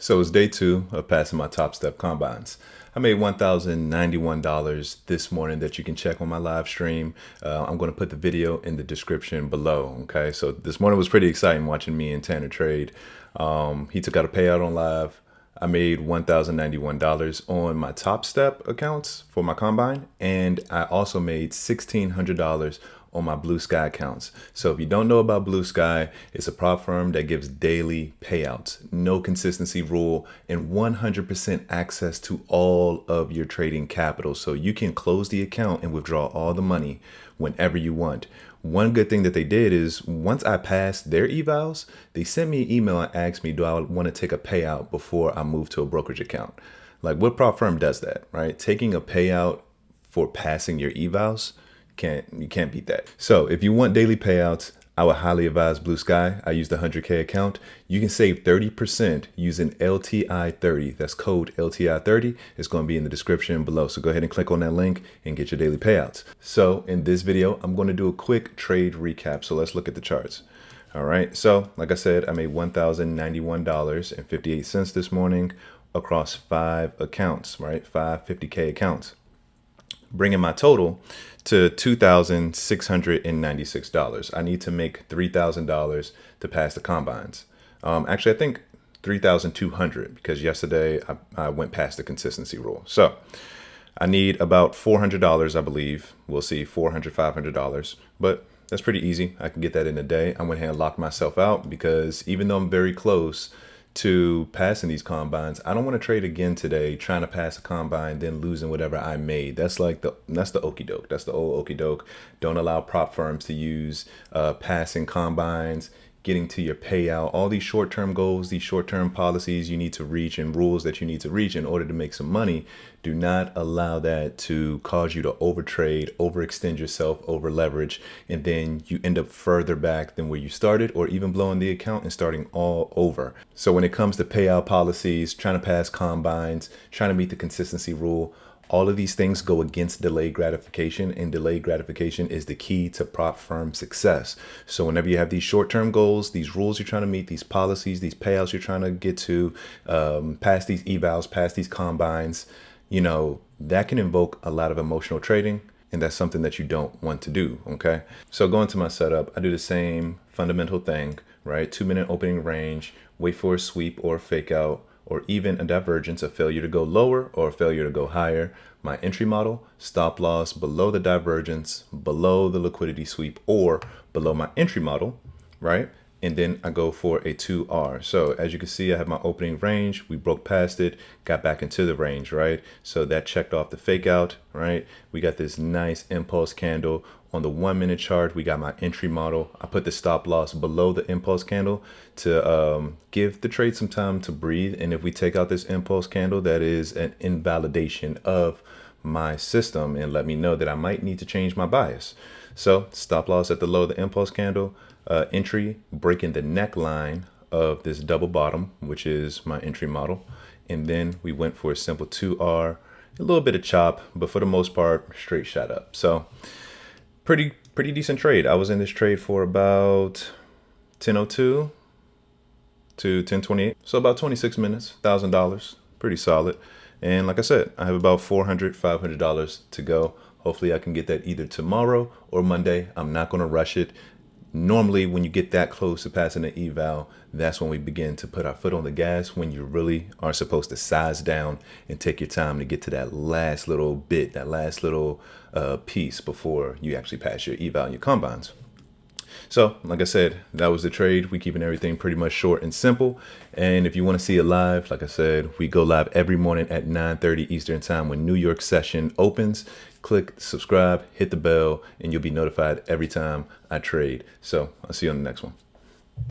So it's day 2 of passing my top step combines. I made $1,091 this morning that you can check on my live stream. I'm going to put the video in the description below. Okay, so this morning was pretty exciting watching me and Tanner trade. He took out a payout on live. I made $1,091 on my top step accounts for my combine, and I also made $1,600 on my BluSKY accounts. So if you don't know about BluSKY, it's a prop firm that gives daily payouts, no consistency rule, and 100% access to all of your trading capital. So you can close the account and withdraw all the money whenever you want. One good thing that they did is once I passed their evals, they sent me an email and asked me, do I want to take a payout before I move to a brokerage account? Like, what prop firm does that, right? Taking a payout for passing your evals, you can't beat that. So if you want daily payouts, I would highly advise BluSKY. I use the 100K account. You can save 30% using LTI30. That's code LTI30. It's going to be in the description below. So go ahead and click on that link and get your daily payouts. So in this video, I'm going to do a quick trade recap. So let's look at the charts. All right. So like I said, I made $1,091.58 this morning across 5 accounts, right? 5 50K accounts, bringing my total to $2,696. I need to make $3,000 to pass the combines. Actually, I think 3,200 because yesterday I went past the consistency rule. So I need about $400, I believe. We'll see, $400, $500, but that's pretty easy. I can get that in a day. I went ahead and locked myself out because even though I'm very close to passing these combines, I don't want to trade again today trying to pass a combine then losing whatever I made. That's the okey doke. That's the old okey doke. Don't allow prop firms to use passing combines, getting to your payout, all these short-term goals, these short-term policies you need to reach and rules that you need to reach in order to make some money. Do not allow that to cause you to overtrade, overextend yourself, over leverage, and then you end up further back than where you started, or even blowing the account and starting all over. So when it comes to payout policies, trying to pass combines, trying to meet the consistency rule, all of these things go against delayed gratification, and delayed gratification is the key to prop firm success. So whenever you have these short-term goals, these rules you're trying to meet, these policies, these payouts you're trying to get to, pass these evals, pass these combines, you know, that can invoke a lot of emotional trading, and that's something that you don't want to do, okay? So going to my setup, I do the same fundamental thing, right? 2-minute opening range, wait for a sweep or a fake out, or even a divergence, a failure to go lower or a failure to go higher. My entry model, stop loss below the divergence, below the liquidity sweep, or below my entry model, right? And then I go for a 2R. So as you can see, I have my opening range. We broke past it, got back into the range, right? So that checked off the fake out, right? We got this nice impulse candle. On the 1-minute chart, we got my entry model. I put the stop loss below the impulse candle to give the trade some time to breathe. And if we take out this impulse candle, that is an invalidation of my system and let me know that I might need to change my bias. So stop loss at the low of the impulse candle, entry breaking the neckline of this double bottom, which is my entry model. And then we went for a simple 2R, a little bit of chop, but for the most part, straight shot up. So pretty decent trade. I was in this trade for about 10:02 to 10:28. So about 26 minutes, $1,000, pretty solid. And like I said, I have about $400, $500 to go. Hopefully I can get that either tomorrow or Monday. I'm not going to rush it. Normally, when you get that close to passing the eval, that's when we begin to put our foot on the gas, when you really are supposed to size down and take your time to get to that last little bit, that last little piece before you actually pass your eval and your combines. So like I said, that was the trade. We keeping everything pretty much short and simple. And if you want to see it live, like I said, we go live every morning at 9:30 Eastern time when New York session opens. Click subscribe, hit the bell, and you'll be notified every time I trade. So I'll see you on the next one.